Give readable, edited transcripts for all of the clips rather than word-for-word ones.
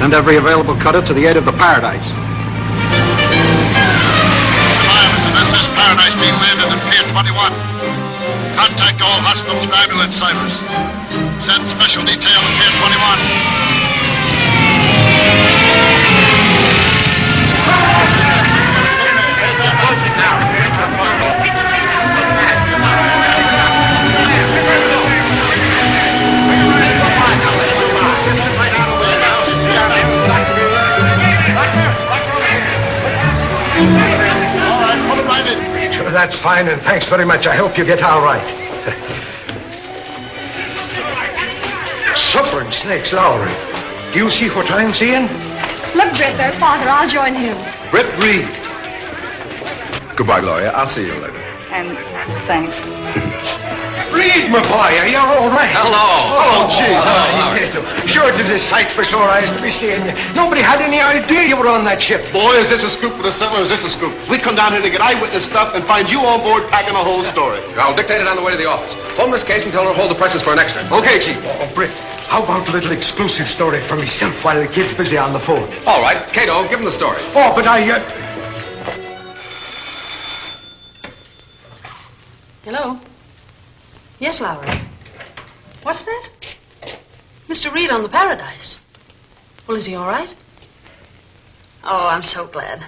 Send every available cutter to the aid of the Paradise. This is Paradise being landed at Pier 21. Contact all hospitals and ambulance service. Send special detail to Pier 21. Sure, that's fine, and thanks very much. I hope you get all right. Suffering snakes, Lowry. Do you see what I'm seeing? Look, Britt, there's Father. I'll join him. Britt Reed. Goodbye, Gloria. I'll see you later. And thanks. Reed, my boy, are you all right? Hello. Oh, gee. Sure, it is a sight for sore eyes to be seeing you. Nobody had any idea you were on that ship. Boy, is this a scoop for the summer, or is this a scoop? We come down here to get eyewitness stuff and find you on board packing a whole story. I'll dictate it on the way to the office. Phone Miss Case and tell her to hold the presses for an extra. Okay, Chief. Oh, Britt, how about a little exclusive story for myself while the kid's busy on the phone? All right. Cato, give him the story. Oh, but Hello? Yes, Lowry. What's that? Mr. Reed on the Paradise. Well, is he all right? Oh, I'm so glad.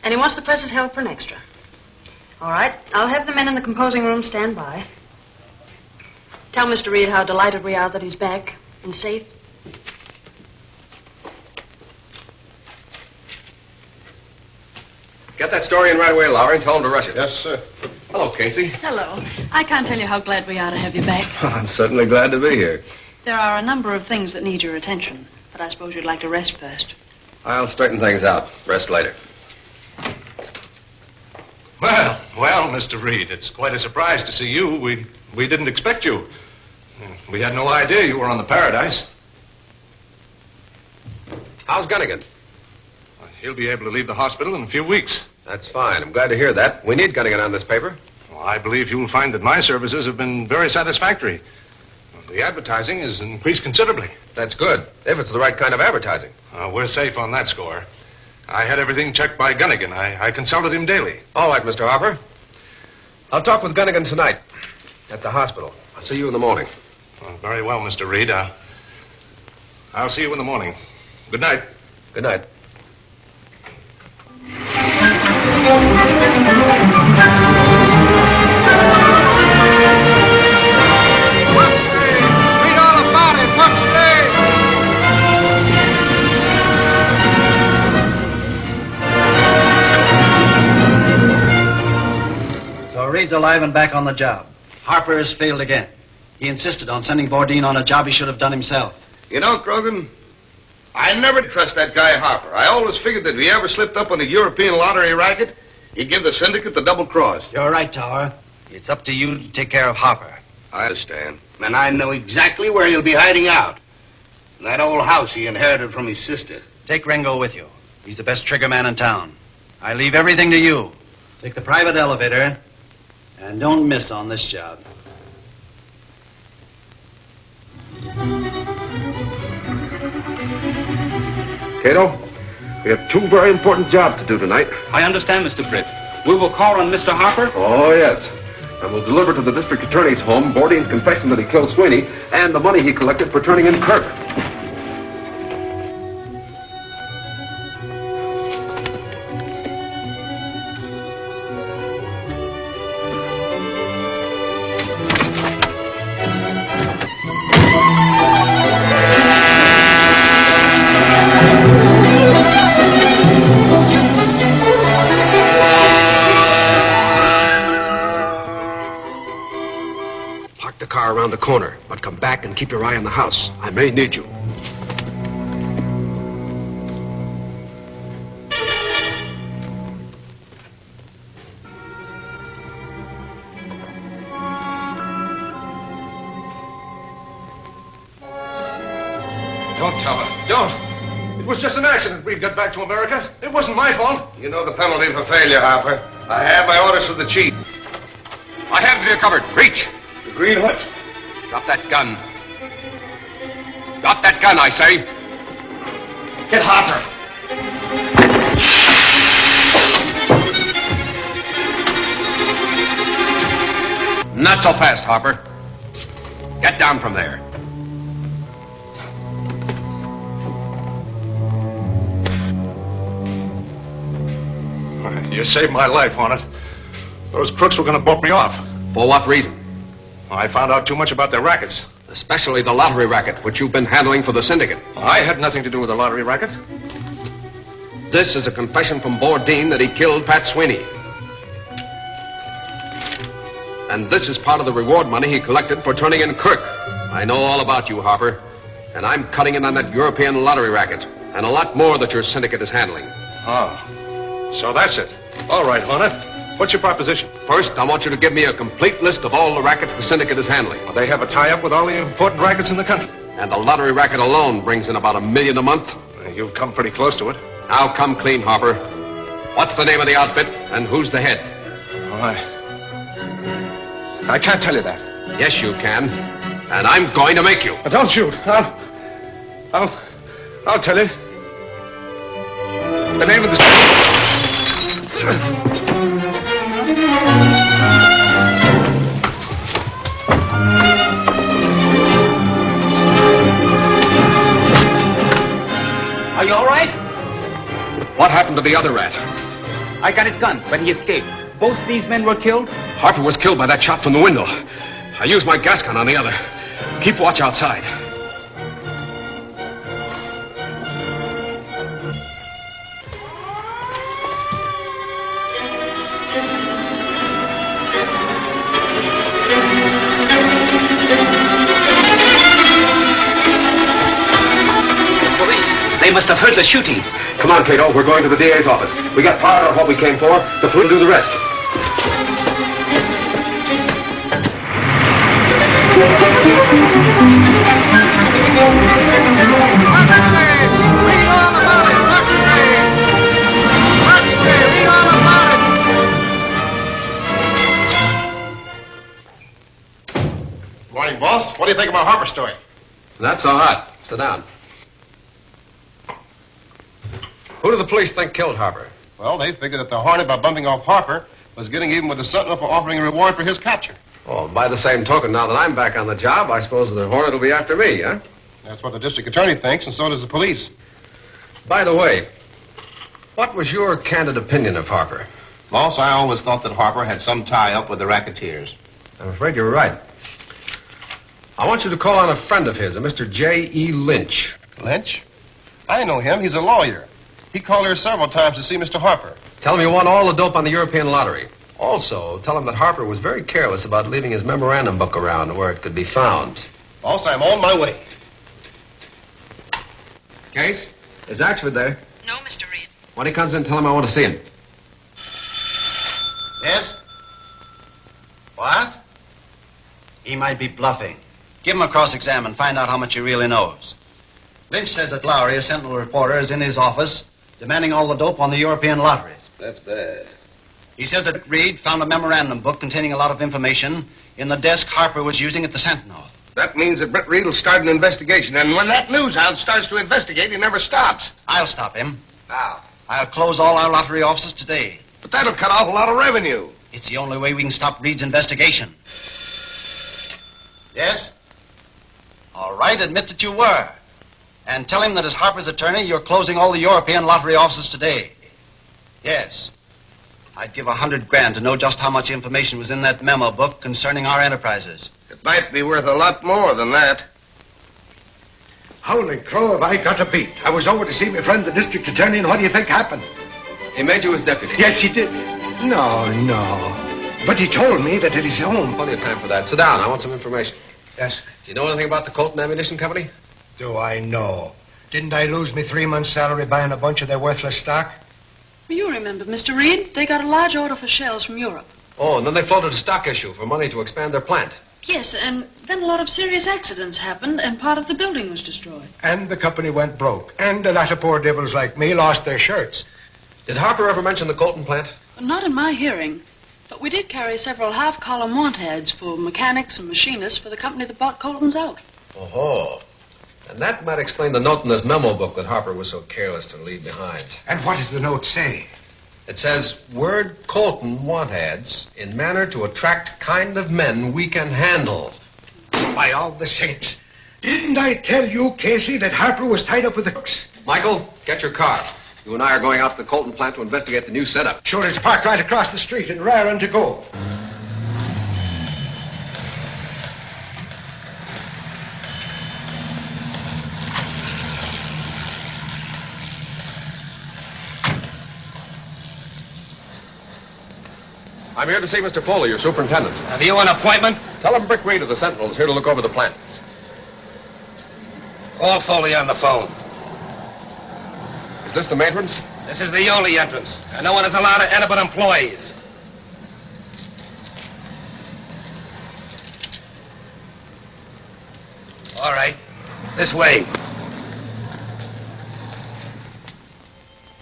And he wants the presses held for an extra. All right. I'll have the men in the composing room stand by. Tell Mr. Reed how delighted we are that he's back and safe. Get that story in right away, Lowry, and tell him to rush it. Yes, sir. Hello, Casey. Hello. I can't tell you how glad we are to have you back. I'm certainly glad to be here. There are a number of things that need your attention, but I suppose you'd like to rest first. I'll straighten things out. Rest later. Well, Mr. Reed, it's quite a surprise to see you. We didn't expect you. We had no idea you were on the Paradise. How's Gunnigan? He'll be able to leave the hospital in a few weeks. That's fine. I'm glad to hear that. We need Gunnigan on this paper. Well, I believe you'll find that my services have been very satisfactory. The advertising has increased considerably. That's good, if it's the right kind of advertising. We're safe on that score. I had everything checked by Gunnigan. I consulted him daily. All right, Mr. Harper. I'll talk with Gunnigan tonight at the hospital. I'll see you in the morning. Very well, Mr. Reed. I'll see you in the morning. Good night. Good night. Read all about it. What's today? So Reed's alive and back on the job. Harper has failed again. He insisted on sending Bourdin on a job he should have done himself. You know, Krogan, I never trust that guy Harper. I always figured that if he ever slipped up on a European lottery racket, he'd give the syndicate the double cross. You're right, Tower. It's up to you to take care of Harper. I understand. And I know exactly where he'll be hiding out. In that old house he inherited from his sister. Take Ringo with you. He's the best trigger man in town. I leave everything to you. Take the private elevator, and don't miss on this job. Cato, we have two very important jobs to do tonight. I understand, Mr. Britt. We will call on Mr. Harper. Oh, yes. And we'll deliver to the district attorney's home Bourdin's confession that he killed Sweeney and the money he collected for turning in Kirk. Around the corner, but come back and keep your eye on the house. I may need you. Don't tell her. Don't. It was just an accident. Reed got back to America. It wasn't my fault. You know the penalty for failure, Harper. I have my orders from the chief. My hands are covered. Reach. The green hut. Drop that gun. Drop that gun, I say. Get Harper. Not so fast, Harper. Get down from there. You saved my life, Hornet. Those crooks were going to bump me off. For what reason? I found out too much about their rackets. Especially the lottery racket, which you've been handling for the syndicate. I had nothing to do with the lottery racket. This is a confession from Bourdin that he killed Pat Sweeney. And this is part of the reward money he collected for turning in Kirk. I know all about you, Harper. And I'm cutting in on that European lottery racket. And a lot more that your syndicate is handling. Oh. So that's it. All right, Hornet. What's your proposition? First, I want you to give me a complete list of all the rackets the syndicate is handling. Well, they have a tie-up with all the important rackets in the country. And the lottery racket alone brings in about $1 million a month. You've come pretty close to it. Now come clean, Harper. What's the name of the outfit, and who's the head? I can't tell you that. Yes, you can. And I'm going to make you. But don't shoot. I'll tell you. The name of the... Are you all right? What happened to the other rat? I got his gun, but he escaped. Both these men were killed? Harper was killed by that shot from the window. I used my gas gun on the other. Keep watch outside. They must have heard the shooting. Come on, Cato. We're going to the DA's office. We got part of what we came for. The police will do the rest. Morning, boss. What do you think of my Harper story? Not so hot. Sit down. Who do the police think killed Harper? Well, they figured that the Hornet, by bumping off Harper, was getting even with the Sentinel for offering a reward for his capture. Oh, by the same token, now that I'm back on the job, I suppose the Hornet will be after me, huh? That's what the district attorney thinks, and so does the police. By the way, what was your candid opinion of Harper? Boss, I always thought that Harper had some tie-up with the racketeers. I'm afraid you're right. I want you to call on a friend of his, a Mr. J.E. Lynch. Lynch? I know him. He's a lawyer. He called here several times to see Mr. Harper. Tell him you won all the dope on the European lottery. Also, tell him that Harper was very careless about leaving his memorandum book around where it could be found. Boss, I'm on my way. Case? Is Axford there? No, Mr. Reed. When he comes in, tell him I want to see him. Yes? What? He might be bluffing. Give him a cross-exam and find out how much he really knows. Lynch says that Lowry, a Sentinel reporter, is in his office demanding all the dope on the European lotteries. That's bad. He says that Reed found a memorandum book containing a lot of information in the desk Harper was using at the Sentinel. That means that Britt Reed will start an investigation, and when that news hound starts to investigate, he never stops. I'll stop him. How? I'll close all our lottery offices today. But that'll cut off a lot of revenue. It's the only way we can stop Reed's investigation. Yes? All right, admit that you were. And tell him that as Harper's attorney, you're closing all the European lottery offices today. Yes. I'd give $100,000 to know just how much information was in that memo book concerning our enterprises. It might be worth a lot more than that. Holy crow, have I got a beat. I was over to see my friend, the district attorney, and what do you think happened? He made you his deputy. Yes, he did. No. But he told me that at his home. Plenty of time for that. Sit down. I want some information. Yes. Do you know anything about the Colton Ammunition Company? Do I know? Didn't I lose me 3 months' salary buying a bunch of their worthless stock? Well, you remember, Mr. Reed, they got a large order for shells from Europe. Oh, and then they floated a stock issue for money to expand their plant. Yes, and then a lot of serious accidents happened, and part of the building was destroyed. And the company went broke. And a lot of poor devils like me lost their shirts. Did Harper ever mention the Colton plant? Not in my hearing. But we did carry several half-column want ads for mechanics and machinists for the company that bought Colton's out. Oh-ho. And that might explain the note in this memo book that Harper was so careless to leave behind. And what does the note say? It says, word Colton want ads in manner to attract kind of men we can handle. By all the saints. Didn't I tell you, Casey, that Harper was tied up with the crooks? Michael, get your car. You and I are going out to the Colton plant to investigate the new setup. Sure, it's parked right across the street and raring to go. I'm here to see Mr. Foley, your superintendent. Have you an appointment? Tell him Brick Reed of the Sentinel is here to look over the plant. Call Foley on the phone. Is this the matron? This is the only entrance, and no one is allowed to enter but employees. All right. This way.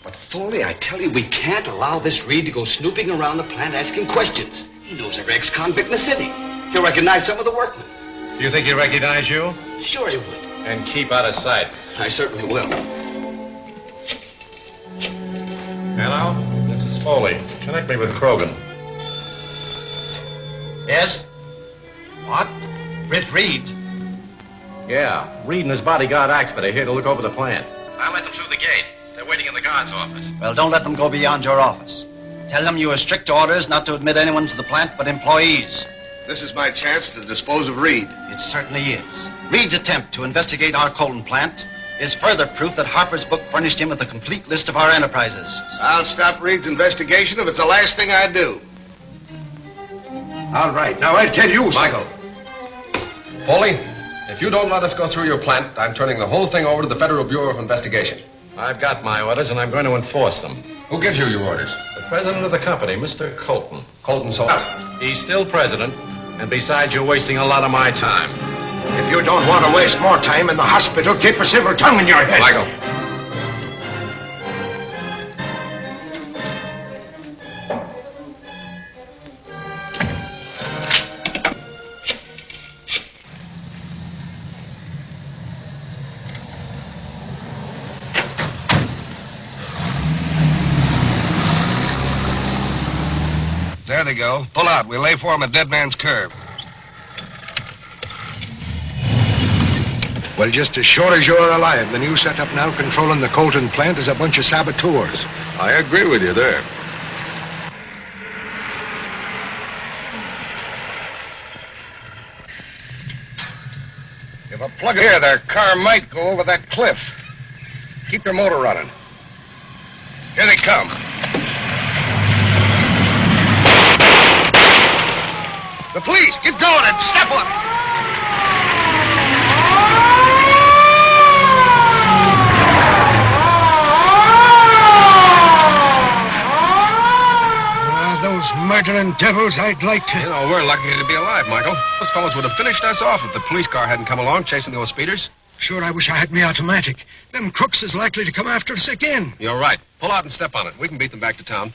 But, Foley, I tell you, we can't allow this Reed to go snooping around the plant asking questions. He knows every ex-convict in the city. He'll recognize some of the workmen. Do you think he'll recognize you? Sure he would. And keep out of sight. I certainly will. Hello? This is Foley. Connect me with Krogan. Yes? What? Britt Reed? Yeah, Reed and his bodyguard Axford are here to look over the plant. I let them through the gate. They're waiting in the guard's office. Well, don't let them go beyond your office. Tell them you have strict orders not to admit anyone to the plant but employees. This is my chance to dispose of Reed. It certainly is. Reed's attempt to investigate our Colton plant is further proof that Harper's book furnished him with a complete list of our enterprises. I'll stop Reed's investigation if it's the last thing I do. All right. Now, I tell you, Michael. Foley, if you don't let us go through your plant, I'm turning the whole thing over to the Federal Bureau of Investigation. I've got my orders, and I'm going to enforce them. Who gives you your orders? The president of the company, Mr. Colton. Colton's what? He's still president, and besides, you're wasting a lot of my time. If you don't want to waste more time in the hospital, keep a silver tongue in your head. Michael. There they go. Pull out. We'll lay for him at Dead Man's Curve. Well, just as sure as you're alive, the new setup now controlling the Colton plant is a bunch of saboteurs. I agree with you there. If a plug here, their car might go over that cliff. Keep your motor running. Here they come. The police, get going and step on it. Those murdering devils, I'd like to... You know, we're lucky to be alive, Michael. Those fellows would have finished us off if the police car hadn't come along chasing those speeders. Sure, I wish I had me automatic. Them crooks is likely to come after us again. You're right. Pull out and step on it. We can beat them back to town.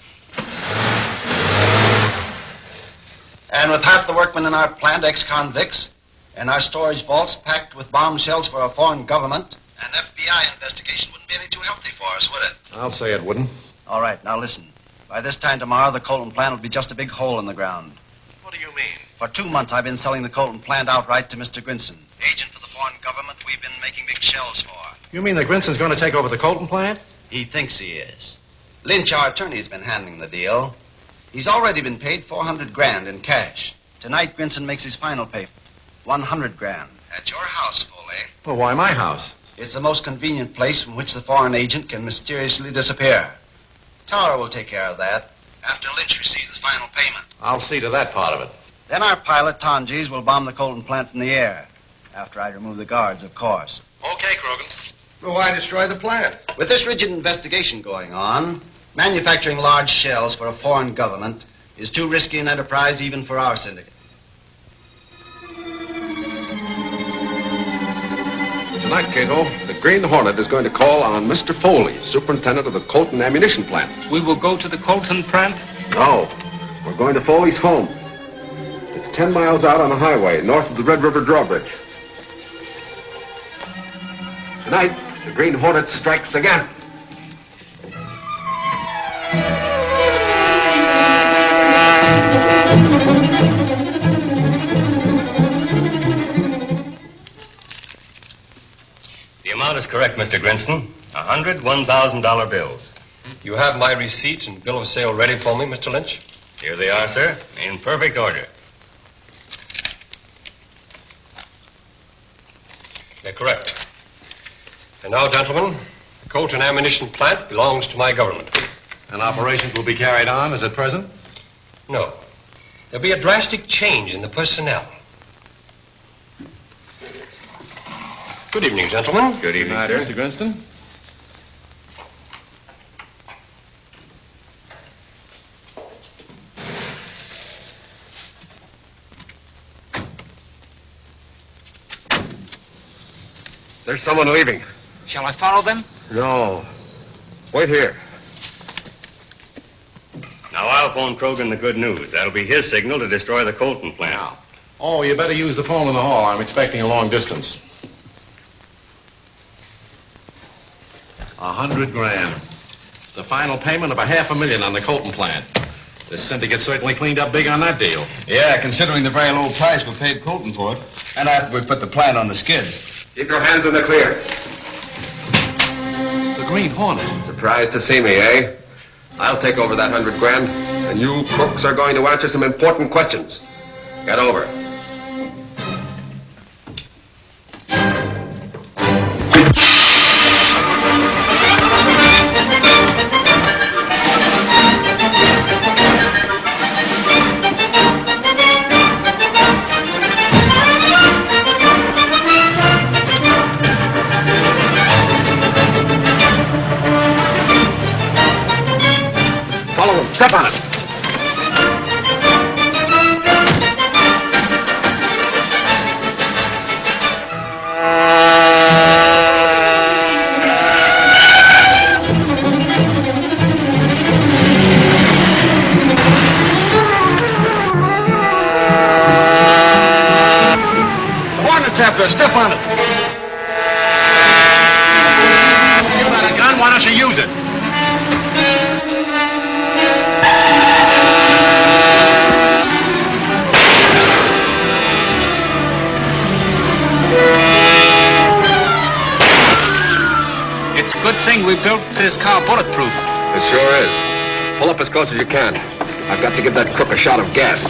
And with half the workmen in our plant ex-convicts, and our storage vaults packed with bombshells for a foreign government, an FBI investigation wouldn't be any too healthy for us, would it? I'll say it wouldn't. All right, now listen. By this time tomorrow, the Colton plant will be just a big hole in the ground. What do you mean? For 2 months, I've been selling the Colton plant outright to Mr. Grinson, agent for the foreign government we've been making big shells for. You mean that Grinson's going to take over the Colton plant? He thinks he is. Lynch, our attorney, has been handling the deal. He's already been paid $400,000 in cash. Tonight, Grinson makes his final payment, $100,000. At your house, Foley. Well, why my house? It's the most convenient place from which the foreign agent can mysteriously disappear. Tower will take care of that after Lynch receives his final payment. I'll see to that part of it. Then our pilot, Tonjes, will bomb the Colton plant from the air. After I remove the guards, of course. Okay, Krogan. Well, why destroy the plant? With this rigid investigation going on, manufacturing large shells for a foreign government is too risky an enterprise even for our syndicate. Tonight, Cato, the Green Hornet is going to call on Mr. Foley, superintendent of the Colton ammunition plant. We will go to the Colton plant? No. We're going to Foley's home. It's 10 miles out on a highway, north of the Red River drawbridge. Tonight, the Green Hornet strikes again. The amount is correct, Mr. Grinston. 100 $1,000 bills. You have my receipt and bill of sale ready for me, Mr. Lynch? Here they are, sir, in perfect order. They're correct. And now, gentlemen, the Colt and ammunition plant belongs to my government. And operations will be carried on as at present? No. There'll be a drastic change in the personnel. Good evening, gentlemen. Good evening, Mr. Grinston. There's someone leaving. Shall I follow them? No. Wait here. Now, I'll phone Krogan the good news. That'll be his signal to destroy the Colton plant. Now. Oh, you better use the phone in the hall. I'm expecting a long distance. 100 grand. The final payment of $500,000 on the Colton plant. This syndicate certainly cleaned up big on that deal. Yeah, considering the very low price we paid Colton for it. And after we put the plant on the skids. Keep your hands in the clear. The Green Hornet. Surprised to see me, eh? I'll take over that 100 grand, and you crooks are going to answer some important questions. Get over. Step on it. The Hornet's after us. Step on it. You got a gun? Why don't you use it? It's a good thing we built this car bulletproof. It sure is. Pull up as close as you can. I've got to give that crook a shot of gas.